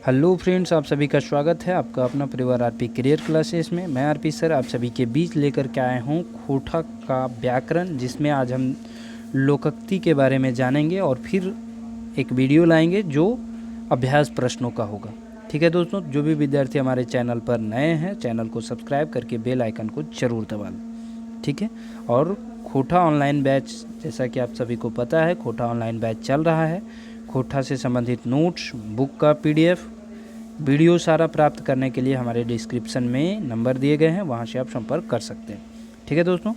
Hello friends, आप सभी का स्वागत है आपका अपना परिवार आरपी करियर क्लासेस में। मैं आरपी सर आप सभी के बीच लेकर के आए हूँ खोटा का व्याकरण, जिसमें आज हम लोकोक्ति के बारे में जानेंगे और फिर एक वीडियो लाएंगे जो अभ्यास प्रश्नों का होगा। ठीक है दोस्तों, जो भी विद्यार्थी हमारे चैनल पर नए हैं चैनल को सब्सक्राइब करके बेल आइकन को ज़रूर दबा लें। ठीक है, और खोटा ऑनलाइन बैच, जैसा कि आप सभी को पता है खोटा ऑनलाइन बैच चल रहा है। खोटा से संबंधित नोट्स, बुक का पीडीएफ, वीडियो सारा प्राप्त करने के लिए हमारे डिस्क्रिप्शन में नंबर दिए गए हैं, वहाँ से आप संपर्क कर सकते हैं। ठीक है दोस्तों,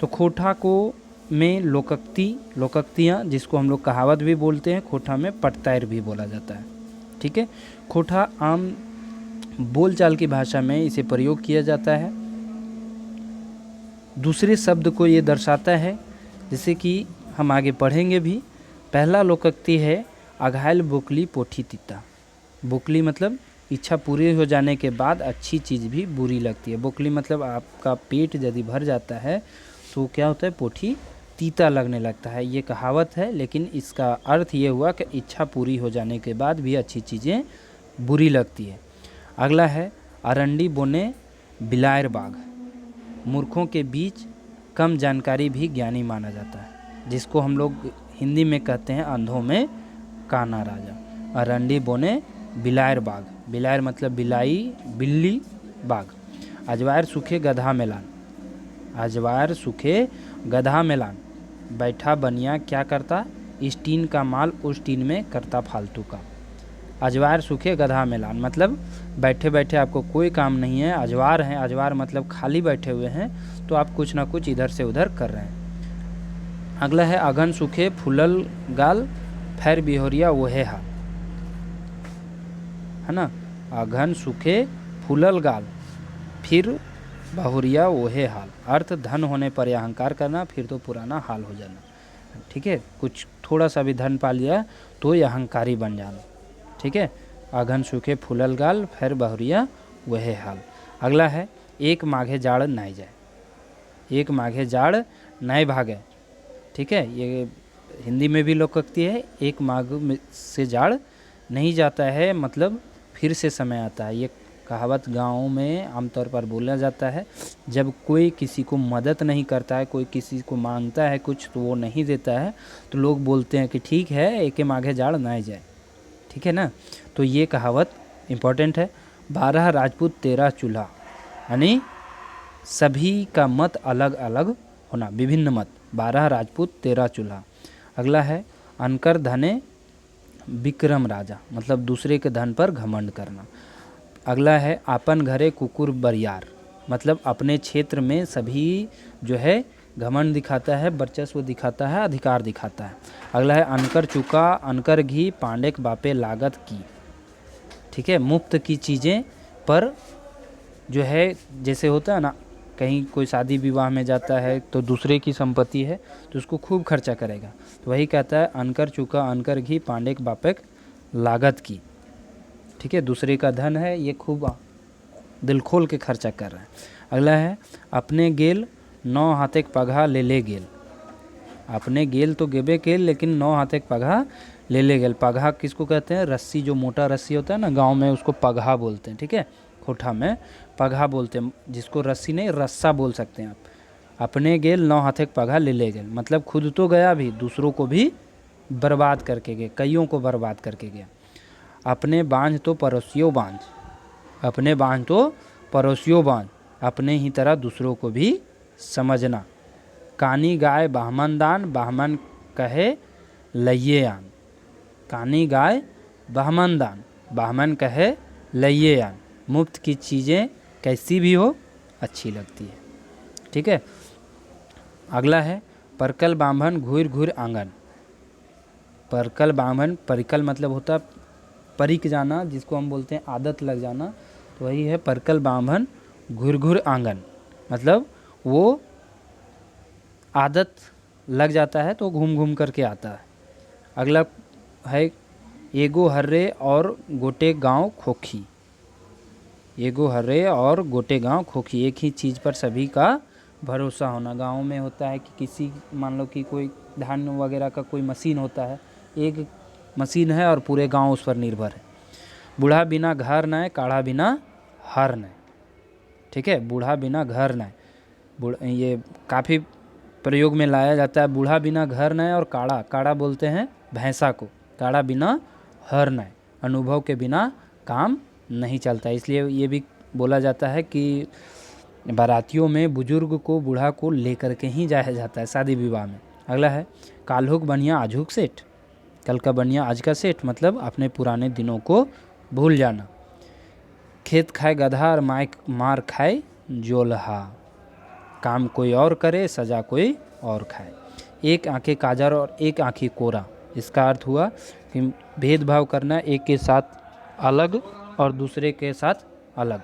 तो खोटा को में लोकोक्तियाँ, जिसको हम लोग कहावत भी बोलते हैं, खोटा में पटतैर भी बोला जाता है। ठीक है, खोटा आम बोलचाल की भाषा में इसे प्रयोग किया जाता है। दूसरे शब्द को ये दर्शाता है, जैसे कि हम आगे पढ़ेंगे भी। पहला लोकोक्ति है अघायल बोकली पोठी तीता। बोकली मतलब इच्छा पूरी हो जाने के बाद अच्छी चीज़ भी बुरी लगती है। बोकली मतलब आपका पेट यदि भर जाता है तो क्या होता है, पोठी तीता लगने लगता है। ये कहावत है, लेकिन इसका अर्थ ये हुआ कि इच्छा पूरी हो जाने के बाद भी अच्छी चीज़ें बुरी लगती है। अगला है अरंडी बोने बिलायर बाग। मूर्खों के बीच कम जानकारी भी ज्ञानी माना जाता है, जिसको हम लोग हिंदी में कहते हैं अंधों में काना राजा। अरंडी बोने बिलायर बाग, बिलायर मतलब बिलाई, बिल्ली, बाग। अजवायर सूखे गधा मेलान, अजवायर सूखे गधा मेलान। बैठा बनिया क्या करता, इस टीन का माल उस टीन में करता फालतू का। अजवायर सूखे गधा मेलान मतलब बैठे बैठे आपको कोई काम नहीं है, अजवार हैं, अजवार मतलब खाली बैठे हुए हैं, तो आप कुछ ना कुछ इधर से उधर कर रहे हैं। अगला है अगन सूखे फूलल गाल, फैर बिहोरिया वोहे हाल, है ना। अघन सूखे फूलल गाल, फिर बहुरिया वोहे हाल। अर्थ धन होने पर यह अहंकार करना, फिर तो पुराना हाल हो जाना। ठीक है, कुछ थोड़ा सा भी धन पा लिया तो यह अहंकारी बन जाना। ठीक है, अघन सूखे फूलल गाल, फिर बहुरिया वहे हाल। अगला है एक माघे जाड़ नाई जाए, एक माघे जाड़ नाई भागे। ठीक है, ये हिंदी में भी लोकोक्ति है। एक माघ से जाड़ नहीं जाता है, मतलब फिर से समय आता है। ये कहावत गाँव में आमतौर पर बोला जाता है। जब कोई किसी को मदद नहीं करता है, कोई किसी को मांगता है कुछ तो वो नहीं देता है, तो लोग बोलते हैं कि ठीक है एक माघे जाड़ नाई जाए। ठीक है ना, तो ये कहावत इम्पोर्टेंट है। 12 राजपूत 13 चूल्हा, यानी सभी का मत अलग अलग होना, विभिन्न मत। 12 राजपूत 13 चूल्हा। अगला है अनकर धने विक्रम राजा, मतलब दूसरे के धन पर घमंड करना। अगला है आपन घरे कुकुर बरियार, मतलब अपने क्षेत्र में सभी जो है घमंड दिखाता है, वर्चस्व दिखाता है, अधिकार दिखाता है। अगला है अनकर चुका अनकर घी, पांडेक बापे लागत की। ठीक है, मुफ्त की चीज़ें पर जो है, जैसे होता है ना, कहीं कोई शादी विवाह में जाता है तो दूसरे की संपत्ति है तो उसको खूब खर्चा करेगा, तो वही कहता है अनकर चुका अनकर घी, पांडेक बापेक लागत की। ठीक है, दूसरे का धन है, ये खूब दिल खोल के खर्चा कर रहा है। अगला है अपने गेल 9 हाथेक पगहा ले ले गेल। अपने गेल तो गेबे केल, लेकिन 9 हाथेक पगहा ले ले गेल। पगहा किसको कहते हैं, रस्सी, जो मोटा रस्सी होता है ना, गांव में उसको पगहा बोलते हैं। ठीक है, खोटा में पगहा बोलते हैं, जिसको रस्सी नहीं रस्सा बोल सकते हैं आप। अपने गेल 9 हाथेक पगहा ले ले गेल, मतलब खुद तो गया भी, दूसरों को भी बर्बाद करके गया, कईयों को बर्बाद करके गया। अपने बांझ तो पड़ोसियों बांझ, अपने बांझ तो पड़ोसियों बांझ, अपने ही तरह दूसरों को भी समझना। कानी गाय बाहमन दान, बाहमन कहे लइये आन। कानी गाय बाहमन दान, बाहमन कहे लइये आन। मुफ्त की चीज़ें कैसी भी हो अच्छी लगती है। ठीक है, अगला है परकल बांभन घूर घूर आंगन। परकल बांभन, परिकल मतलब होता परिक जाना, जिसको हम बोलते हैं आदत लग जाना, तो वही है परकल बांभन घूर घूर आंगन, मतलब वो आदत लग जाता है तो घूम घूम करके आता है। अगला है एगो हर्रे और गोटे गांव खोखी। एगो हर्रे और गोटे गांव खोखी, एक ही चीज़ पर सभी का भरोसा होना। गांव में होता है कि किसी, मान लो कि कोई धान वगैरह का कोई मशीन होता है, एक मशीन है और पूरे गांव उस पर निर्भर है। बूढ़ा बिना घर नय, काढ़ा बिना हर नय। ठीक है, बूढ़ा बिना घर नय, ये काफ़ी प्रयोग में लाया जाता है। बूढ़ा बिना घर नय और काढ़ा, काढ़ा बोलते हैं भैंसा को, काढ़ा बिना हर नय, अनुभव के बिना काम नहीं चलता। इसलिए ये भी बोला जाता है कि बारातियों में बुजुर्ग को, बूढ़ा को लेकर के ही जाया जाता है शादी विवाह में। अगला है काल्हुक बनिया आजुक सेठ, कल का बनिया आज का सेठ, मतलब अपने पुराने दिनों को भूल जाना। खेत खाए गधा और मार खाए जोलहा, काम कोई और करे, सजा कोई और खाए। एक आंखें काजर और एक आंखें कोरा, इसका अर्थ हुआ कि भेदभाव करना, एक के साथ अलग और दूसरे के साथ अलग।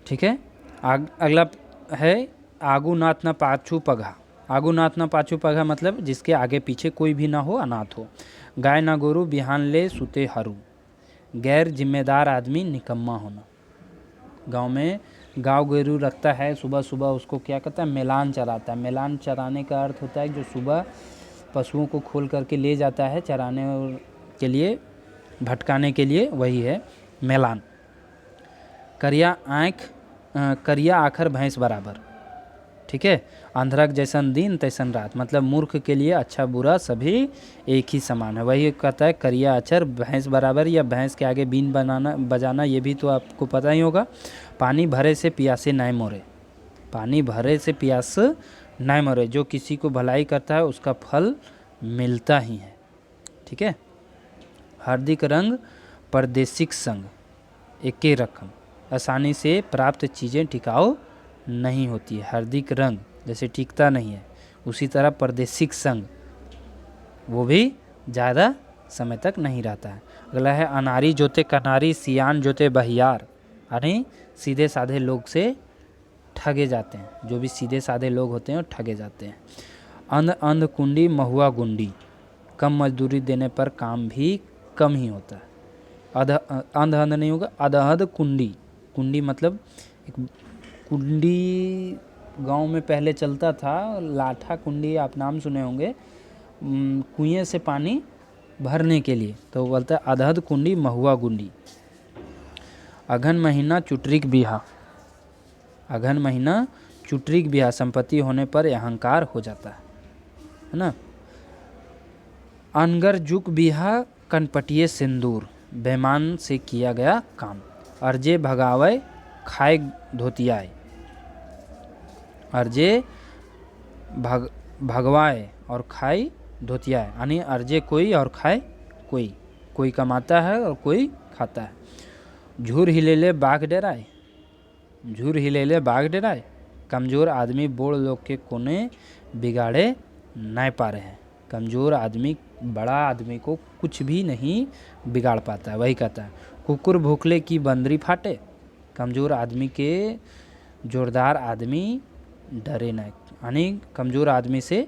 ठीक है, अगला है आगू नाथ ना पाछू पगा। आगू नाथ ना पाछू पगा मतलब जिसके आगे पीछे कोई भी ना हो, अनाथ हो। गाय ना गोरू बिहान ले सुते हरू, गैर जिम्मेदार आदमी निकम्मा होना। गांव में गांव गोरू रखता है, सुबह सुबह उसको क्या कहता है, मेलान चराता है। मेलान चराने का अर्थ होता है जो सुबह पशुओं को खोल करके ले जाता है चराने के लिए, भटकाने के लिए, वही है मेलान। करिया आखर भैंस बराबर। ठीक है, अंधरक जैसन दिन तैसन रात, मतलब मूर्ख के लिए अच्छा बुरा सभी एक ही समान है। वही कहता है करिया अक्षर भैंस बराबर, या भैंस के आगे बीन बजाना, ये भी तो आपको पता ही होगा। पानी भरे से प्यासे नाय मोरे, पानी भरे से प्यास नाय मोरे, जो किसी को भलाई करता है उसका फल मिलता ही है। ठीक है, हार्दिक रंग परदेशिक संग, एके रकम, आसानी से प्राप्त चीज़ें टिकाऊ नहीं होती है। हार्दिक रंग जैसे टिकता नहीं है, उसी तरह परदेशिक संग वो भी ज़्यादा समय तक नहीं रहता है। अगला है अनारी जोते कनारी, सियान जोते बहियार, यानी सीधे साधे लोग से ठगे जाते हैं, जो भी सीधे साधे लोग होते हैं वो ठगे जाते हैं। अंध कुंडी महुआ गुंडी, कम मजदूरी देने पर काम भी कम ही होता है। अंध नहीं होगा, अधहद कुंडी, कुंडी मतलब एक कुंडी गांव में पहले चलता था, लाठा कुंडी आप नाम सुने होंगे, कुएं से पानी भरने के लिए, तो बोलता है अधहद कुंडी महुआ गुंडी। अघन महीना चुटरिक बिहा, अघन महीना चुटरिक बिहा, संपत्ति होने पर अहंकार हो जाता है ना। अनगर जुक बिहा कनपटिए सिंदूर, बेमान से किया गया काम। अर्जे भगावे खाए धोतियाए, अर्जे भगवाए और खाए धोतियाए, यानी अर्जे कोई और खाए कोई, कोई कमाता है और कोई खाता है। झूर हिलेले बाघ डराए, झूर हिलेले बाघ डराए, कमज़ोर आदमी बोड़ लोग के कोने बिगाड़े नहीं पा रहे हैं। कमज़ोर आदमी बड़ा आदमी को कुछ भी नहीं बिगाड़ पाता है। वही कहता है कुकुर भूखले की बंदरी फाटे, कमज़ोर आदमी के जोरदार आदमी डरे नहीं, यानी कमज़ोर आदमी से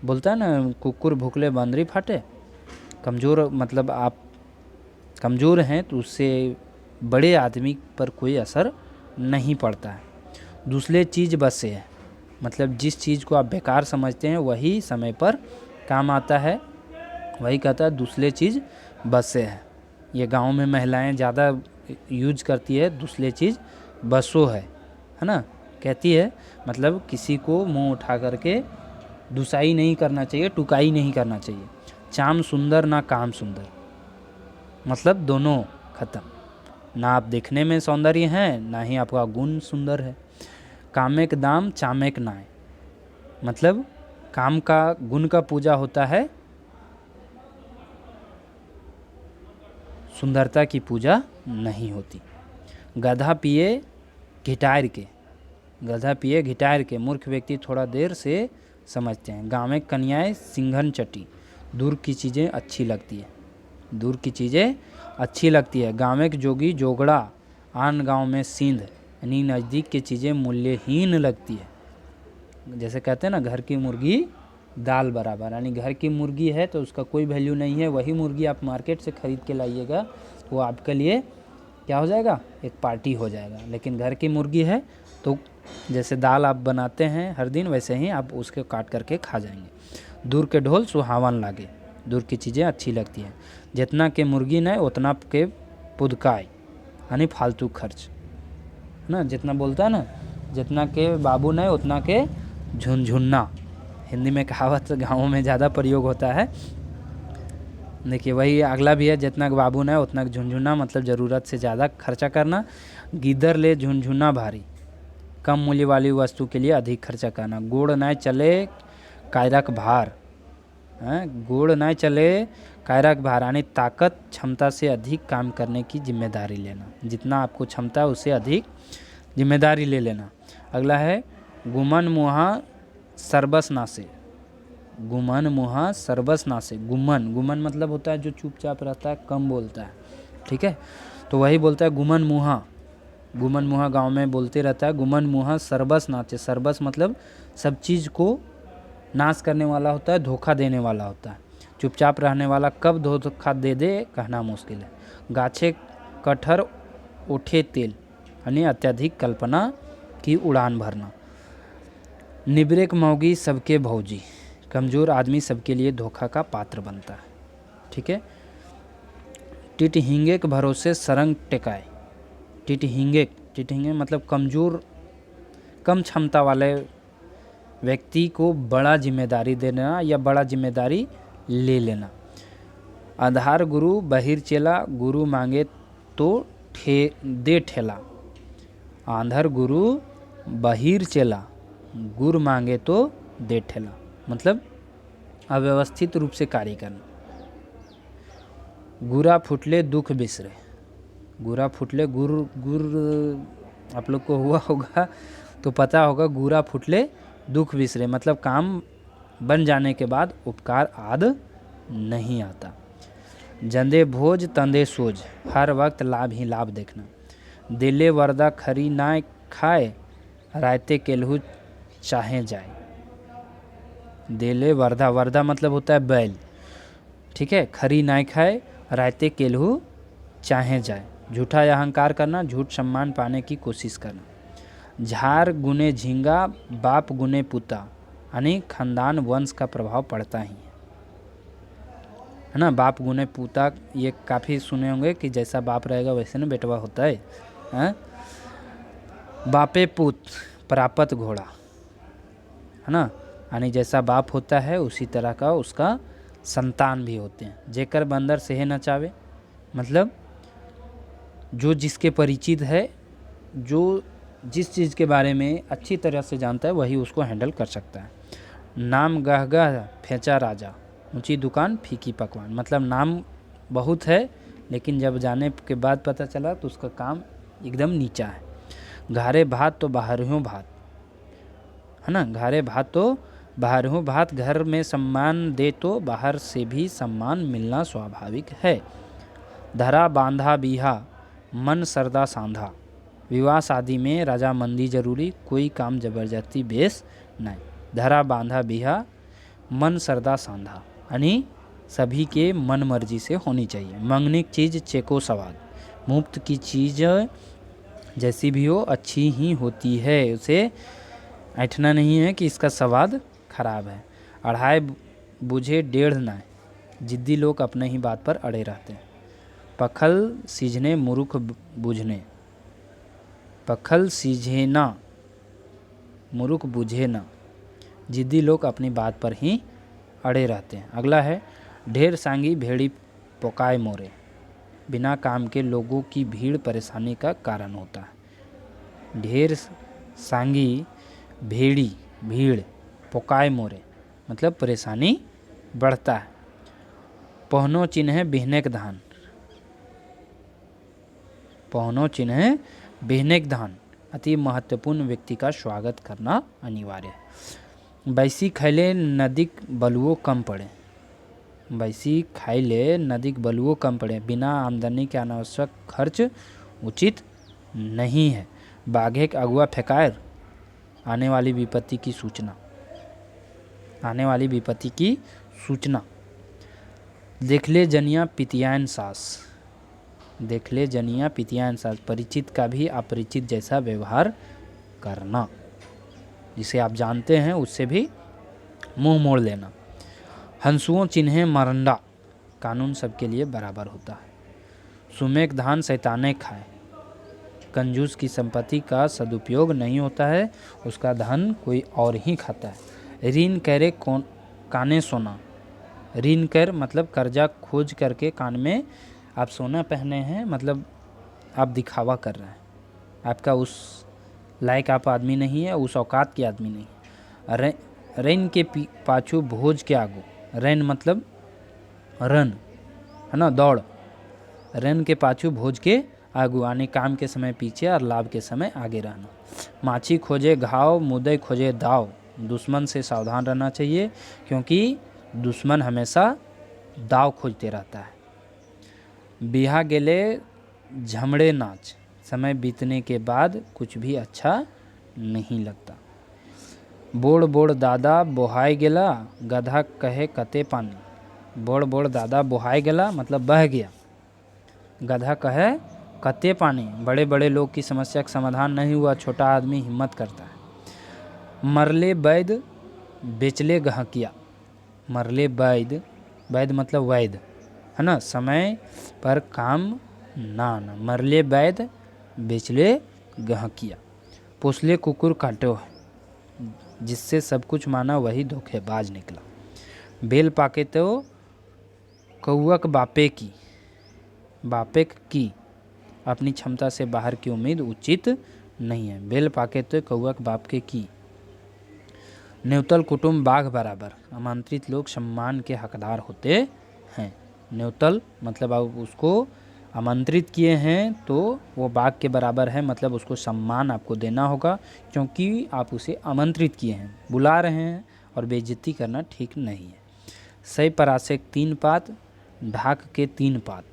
बोलता है ना, कुकुर भूखले बंदरी फाटे, कमज़ोर मतलब आप कमज़ोर हैं तो उससे बड़े आदमी पर कोई असर नहीं पड़ता है। दूसरे चीज़ बस से है, मतलब जिस चीज़ को आप बेकार समझते हैं वही समय पर काम आता है। वही कहता है दूसरे चीज़ बस से है। ये गांव में महिलाएं ज़्यादा यूज करती है, दूसरे चीज़ बसो है ना, कहती है, मतलब किसी को मुंह उठा करके दुसाई नहीं करना चाहिए, टुकाई नहीं करना चाहिए। चाम सुंदर ना काम सुंदर, मतलब दोनों खत्म, ना आप देखने में सौंदर्य हैं ना ही आपका गुण सुंदर है। कामेक दाम चामेक नाय, मतलब काम का गुण का पूजा होता है, सुंदरता की पूजा नहीं होती। गधा पिए घिटार के, गधा पिए घिटार के, मूर्ख व्यक्ति थोड़ा देर से समझते हैं। गाँव में कन्याएं सिंघन चटी, दूर की चीज़ें अच्छी लगती है, दूर की चीज़ें अच्छी लगती है। गाँव में जोगी जोगड़ा, आन गांव में सींध, यानी नज़दीक की चीज़ें मूल्यहीन लगती है। जैसे कहते हैं ना घर की मुर्गी दाल बराबर, यानी घर की मुर्गी है तो उसका कोई वैल्यू नहीं है। वही मुर्गी आप मार्केट से ख़रीद के लाइएगा वो आपके लिए क्या हो जाएगा, एक पार्टी हो जाएगा। लेकिन घर की मुर्गी है तो जैसे दाल आप बनाते हैं हर दिन, वैसे ही आप उसके काट करके खा जाएंगे। दूर के ढोल सुहावन लागे, दूर की चीज़ें अच्छी लगती हैं। जितना के मुर्गी नहीं उतना के पुदकाय, यानी फालतू खर्च, है ना। जितना बोलता है ना, जितना के बाबू नहीं उतना के झुनझुन्ना, हिंदी में कहावत गाँवों में ज़्यादा प्रयोग होता है। देखिए वही अगला भी है, जितना के बाबू नहीं उतना के झुनझुना, मतलब ज़रूरत से ज़्यादा खर्चा करना। गिदर ले झुनझुना भारी, कम मूल्य वाली वस्तु के लिए अधिक खर्चा करना। गुड़ नहीं चले कायरक भार, गुड़ नहीं चले कायरक भार, यानी ताकत क्षमता से अधिक काम करने की जिम्मेदारी लेना। जितना आपको क्षमता है उससे अधिक जिम्मेदारी ले लेना। अगला है गुमन मुहा सरबस नासे, गुमन मुहा सरबस नासे। गुमन, गुमन मतलब होता है जो चुपचाप रहता है, कम बोलता है, ठीक है। तो वही बोलता है गुमन मुहा, गुमन मुहा गांव में बोलते रहता है। गुमन मुहा सरबस नाचे, सरबस मतलब सब चीज़ को नाश करने वाला होता है, धोखा देने वाला होता है। चुपचाप रहने वाला कब धोखा दे दे कहना मुश्किल है। गाछे कटहर उठे तेल, यानी अत्यधिक कल्पना की उड़ान भरना। निब्रेक मौगी सबके भौजी, कमज़ोर आदमी सबके लिए धोखा का पात्र बनता है, ठीक है। टिटहिंगे के भरोसे सरंग टेकाए, टिटहिंगे, टिटहिंगे मतलब कमज़ोर, कम क्षमता वाले व्यक्ति को बड़ा जिम्मेदारी देना या बड़ा जिम्मेदारी ले लेना। आधार गुरु बहिर चेला, गुरु मांगे तो दे ठेला। आंधर गुरु बहिर चेला, गुरु मांगे तो दे ठेला, मतलब अव्यवस्थित रूप से कार्य करना। गुरा फुटले दुख बिसरे, गुरा फुटले, गुर आप लोग को हुआ होगा तो पता होगा, गुरा फुटले दुख बिसरे मतलब काम बन जाने के बाद उपकार आद नहीं आता। जंदे भोज तंदे सोज, हर वक्त लाभ ही लाभ देखना। दिले वरदा खरी ना खाए, रायते केलहू चाहे जाए। दिले वरदा, वरदा मतलब होता है बैल, ठीक है। खरी ना खाए, रायते केलहू चाहे जाए। झूठा अहंकार करना, झूठ सम्मान पाने की कोशिश करना। झार गुने झींगा, बाप गुने पुता, यानी खानदान वंश का प्रभाव पड़ता ही है ना। बाप गुने पुता, ये काफ़ी सुने होंगे कि जैसा बाप रहेगा वैसे ना बेटवा होता है। बापे पुत प्रापत घोड़ा, है ना, यानी जैसा बाप होता है उसी तरह का उसका संतान भी होते हैं। जेकर बंदर सेहे न चावे, मतलब जो जिसके परिचित है, जो जिस चीज़ के बारे में अच्छी तरह से जानता है वही उसको हैंडल कर सकता है। नाम गह फेंचा राजा, ऊंची दुकान फीकी पकवान, मतलब नाम बहुत है लेकिन जब जाने के बाद पता चला तो उसका काम एकदम नीचा है। घारे भात तो बाहर भात, है ना, घारे भात तो बाहर भात। घर में सम्मान दे तो बाहर से भी सम्मान मिलना स्वाभाविक है। धरा बांधा बीहा, मन सरदा सांधा, विवाह शादी में रजामंदी जरूरी, कोई काम जबरदस्ती बेस नहीं। धरा बांधा बीहा, मन सरदा सांधा, यानी सभी के मन मर्जी से होनी चाहिए। मंगनी की चीज़ चेको स्वाद, मुफ्त की चीज़ जैसी भी हो अच्छी ही होती है, उसे ऐठना नहीं है कि इसका स्वाद खराब है। अढ़ाई बुझे डेढ़ ना, जिद्दी लोग अपने ही बात पर अड़े रहते हैं। पखल सीझने मुरुख बुझने, पखल सीझे ना मुरुख बुझे ना, जिद्दी लोग अपनी बात पर ही अड़े रहते हैं। अगला है ढेर सांगी भेड़ी पोकाए मोरे, बिना काम के लोगों की भीड़ परेशानी का कारण होता है। ढेर सांगी भेड़ी, भीड़, पोकाए मोरे मतलब परेशानी बढ़ता है। पहनो चिन्ह बिहनेक धान, पहनो चिन्ह बिहनेक धान, अति महत्वपूर्ण व्यक्ति का स्वागत करना अनिवार्य है। बैसी खैले नदीक बलुओ कम पड़े, बैसी खाइले नदीक बलुओ कम पड़े, बिना आमदनी के अनावश्यक खर्च उचित नहीं है। बाघे के अगुआ फेकायर, आने वाली विपत्ति की सूचना, आने वाली विपत्ति की सूचना। देख ले जनिया पितियान सास, देख ले जनिया पितियान सास, परिचित का भी अपरिचित जैसा व्यवहार करना, जिसे आप जानते हैं उससे भी मुंह मोड़ लेना। हंसुओं चिन्हे मरंडा, कानून सबके लिए बराबर होता है। सुमेक धान शैताने खाए, कंजूस की संपत्ति का सदुपयोग नहीं होता है, उसका धन कोई और ही खाता है। ऋण करे कौन काने सोना, ऋण कर मतलब कर्जा खोज करके कान में आप सोना पहने हैं, मतलब आप दिखावा कर रहे हैं, आपका उस लायक आप आदमी नहीं है, उस औकात के आदमी नहीं है। रैन के पाछू भोज के आगू, रैन मतलब रन है ना, दौड़, रन के पाछू भोज के आगू, आने काम के समय पीछे और लाभ के समय आगे रहना। माछी खोजे घाव, मुदई खोजे दाव, दुश्मन से सावधान रहना चाहिए क्योंकि दुश्मन हमेशा दाव खोजते रहता है। बिहा गेले झमड़े नाच, समय बीतने के बाद कुछ भी अच्छा नहीं लगता। बोड़ बोड़ दादा बोहाय गेला, गधा कहे कते पानी, बोड़ बोड़ दादा बोहाय गेला मतलब बह गया, गधा कहे कते पानी, बड़े बड़े लोग की समस्या का समाधान नहीं हुआ, छोटा आदमी हिम्मत करता है। मरले वैद बेचले गहकिया, मरले वैद, वैद मतलब वैद है ना, समय पर काम ना आना, मरले वैद बेचले गहकिया। पोसले कुकुर काटो, जिससे सब कुछ माना वही धोखेबाज निकला। बेल पाके तो कौवक बापे की, बापे की अपनी क्षमता से बाहर की उम्मीद उचित नहीं है। बेल पाके तो कौवक बाप के की। न्यूतल कुटुंब बाघ बराबर, आमंत्रित लोग सम्मान के हकदार होते हैं। न्यूतल मतलब आप उसको आमंत्रित किए हैं तो वो बाघ के बराबर है, मतलब उसको सम्मान आपको देना होगा क्योंकि आप उसे आमंत्रित किए हैं, बुला रहे हैं, और बेइज्जती करना ठीक नहीं है। सही परासे 3 पात, ढाक के 3 पात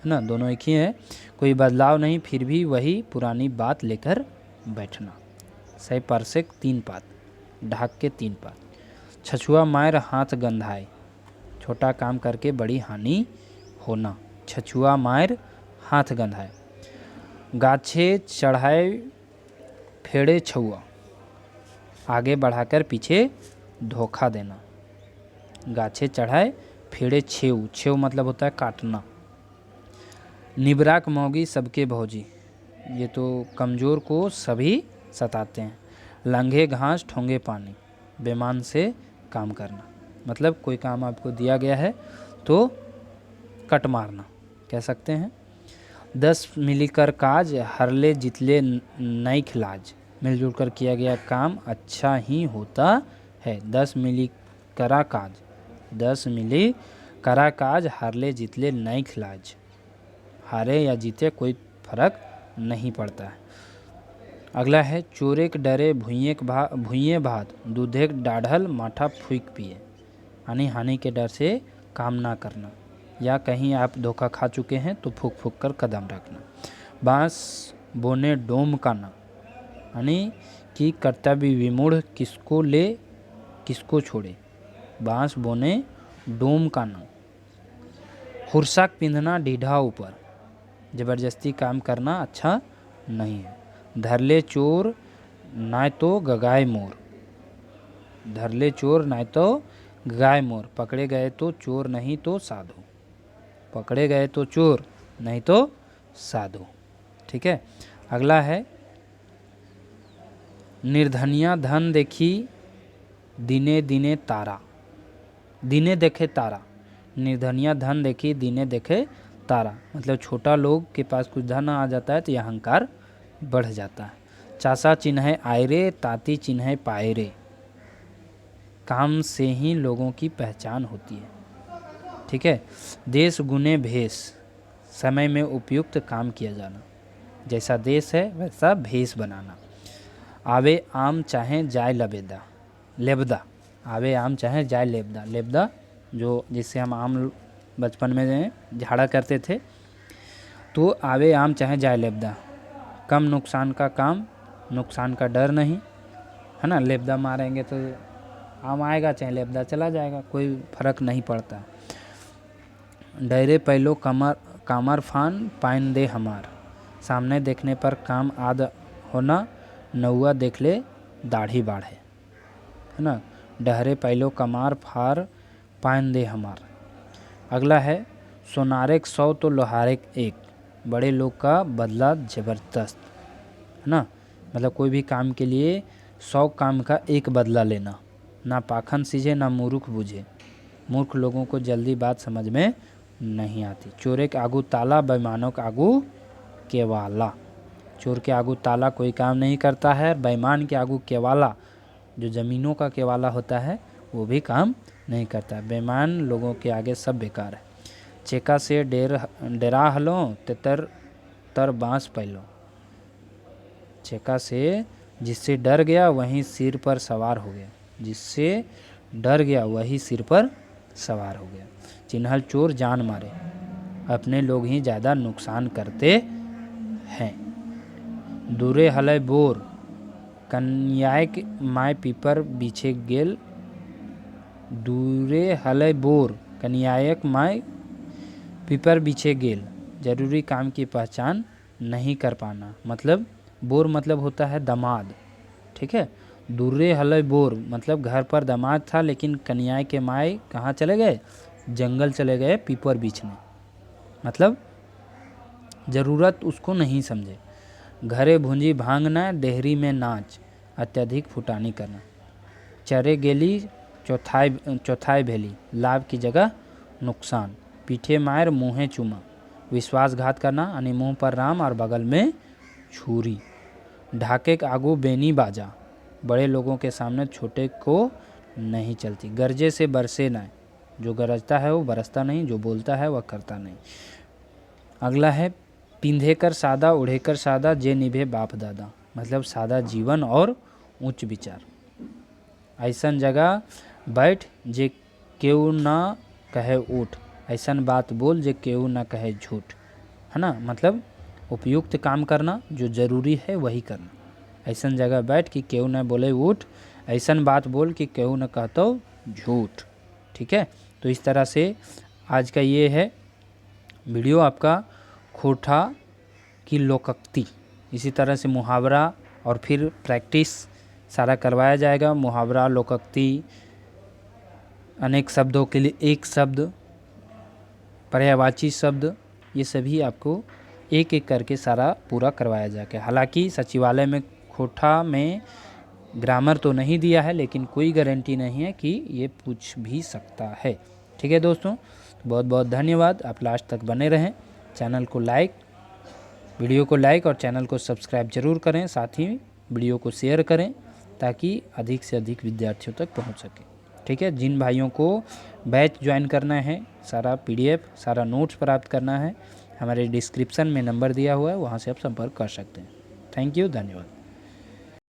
है ना, दोनों एक ही है, कोई बदलाव नहीं, फिर भी वही पुरानी बात लेकर बैठना। सही परसे 3 पात, ढाक के 3 पात। छछुआ मायर हाथ गंधाए, छोटा काम करके बड़ी हानि होना। छछुआ मायर हाथ गंधाए। गाछे चढ़ाए फेड़े छुआ, आगे बढ़ाकर पीछे धोखा देना। गाछे चढ़ाए फेड़े छेऊ, छेऊ मतलब होता है काटना। निबराक मौगी सबके भौजी, ये तो कमज़ोर को सभी सताते हैं। लंघे घास ठोंगे पानी, बेमान से काम करना, मतलब कोई काम आपको दिया गया है तो कट मारना कह सकते हैं। 10 मिलकर काज हरले जितले नई खिलाज, मिलजुल कर किया गया काम अच्छा ही होता है। 10 मिली करा काज, 10 मिली करा काज हरले जितले नई खिलाज, हारे या जीते कोई फर्क नहीं पड़ता है। अगला है चोरे के डरे भुइये भात, दूधे डाढ़ल माठा फूक पिए, यानी हानि के डर से काम ना करना, या कहीं आप धोखा खा चुके हैं तो फूक फूक कर कदम रखना। बांस बोने डोम काना, यानी कि कर्तव्य विमूढ़ किसको ले किसको छोड़े, बांस बोने डोम काना। हुरसाक पिंधना ढीढ़ा ऊपर, ज़बरदस्ती काम करना अच्छा नहीं है। धरले चोर नाय तो गगाए मोर, धरले चोर नाय तो गगाए मोर, पकड़े गए तो चोर नहीं तो साधु, पकड़े गए तो चोर नहीं तो साधु। ठीक है। अगला है निर्धनिया धन देखी दिने दिने तारा, दिने देखे तारा, निर्धनिया धन देखी दिने देखे तारा, मतलब छोटा लोग के पास कुछ धन आ जाता है तो यह अहंकार बढ़ जाता है। चासा चिन्ह आए रे, ताती चिन्ह पाए रे, काम से ही लोगों की पहचान होती है। ठीक है। देश गुने भेष, समय में उपयुक्त काम किया जाना, जैसा देश है वैसा भेष बनाना। आवे आम चाहे जाए लबेदा, लेबदा, आवे आम चाहे जाए लेबदा, लेबदा जो जिससे हम आम बचपन में झाड़ा करते थे, तो आवे आम चाहे जाए लेबदा, कम नुकसान का काम, नुकसान का डर नहीं है ना। लेबदा मारेंगे तो आम आएगा, चाहे लेबदा चला जाएगा, कोई फर्क नहीं पड़ता। डरे पहलो कामर फान पाइन दे हमार, सामने देखने पर काम आद होना, नौआ देख ले दाढ़ी बाढ़े है ना। डहरे पहलो कमार फार पान दे हमार। अगला है सोनारेक 100 तो लोहारेक 1, बड़े लोग का बदला ज़बरदस्त, है ना। मतलब कोई भी काम के लिए 100 काम का एक बदला लेना। ना पाखंड सीझे ना मूर्ख बूझे, मूर्ख लोगों को जल्दी बात समझ में नहीं आती। चोरे के आगू ताला, बेईमानों के आगू केवाला। चोर के आगू ताला कोई काम नहीं करता है, बेईमान के आगू केवाला, जो ज़मीनों का केवाला होता है वो भी काम नहीं करता है। बेईमान लोगों के आगे सब बेकार है। चेका से डेरा हलो ते तर बाँस पहलो। चेका से जिससे डर गया वहीं सिर पर सवार हो गया, जिससे डर गया वही सिर पर सवार हो गया। चिन्हल चोर जान मारे, अपने लोग ही ज़्यादा नुकसान करते हैं। दूरे हलय बोर, कन्यायक माय पीपर बीछे गेल। दूरे हलय बोर, कन्यायक माय पीपर बीछे गेल, जरूरी काम की पहचान नहीं कर पाना। मतलब बोर मतलब होता है दामाद, ठीक है। दूरे हलय बोर मतलब घर पर दामाद था, लेकिन कन्याय के माय कहाँ चले गए, जंगल चले गए पीपर बीछने, मतलब ज़रूरत उसको नहीं समझे। घरे भूंजी भांगना, डेहरी में नाच, अत्यधिक फुटानी करना। चरे गेली चौथाई भेली, लाभ की जगह नुकसान। पीठे मायर मुँहे चूमा, विश्वासघात करना, यानी मुँह पर राम और बगल में छुरी। ढाके के आगू बेनी बाजा, बड़े लोगों के सामने छोटे को नहीं चलती। गरजे से बरसे ना, जो गरजता है वो बरसता नहीं, जो बोलता है वह करता नहीं। अगला है पिंधे कर सादा उड़े कर सादा, जे निभे बाप दादा। मतलब सादा जीवन और उच्च विचार। ऐसन जगह बैठ जे केहू ना कहे उठ, ऐसन बात बोल जे केहू ना कहे झूठ, है ना। मतलब उपयुक्त काम करना, जो ज़रूरी है वही करना। ऐसन जगह बैठ कि केहू ना बोले उठ, ऐसन बात बोल कि केहू ना कहतो झूठ, ठीक है। तो इस तरह से आज का ये है वीडियो आपका खोटा की लोकोक्ति। इसी तरह से मुहावरा और फिर प्रैक्टिस सारा करवाया जाएगा। मुहावरा, लोकोक्ति, अनेक शब्दों के लिए एक शब्द, पर्यायवाची शब्द, ये सभी आपको एक एक करके सारा पूरा करवाया जाएगा। हालांकि सचिवालय में खोटा में ग्रामर तो नहीं दिया है, लेकिन कोई गारंटी नहीं है कि ये पूछ भी सकता है, ठीक है दोस्तों। बहुत बहुत धन्यवाद, आप लास्ट तक बने रहें। चैनल को लाइक, वीडियो को लाइक और चैनल को सब्सक्राइब जरूर करें, साथ ही वीडियो को शेयर करें ताकि अधिक से अधिक विद्यार्थियों तक पहुंच सके, ठीक है। जिन भाइयों को बैच ज्वाइन करना है, सारा PDF, सारा नोट्स प्राप्त करना है, हमारे डिस्क्रिप्शन में नंबर दिया हुआ है, वहां से आप संपर्क कर सकते हैं। थैंक यू, धन्यवाद।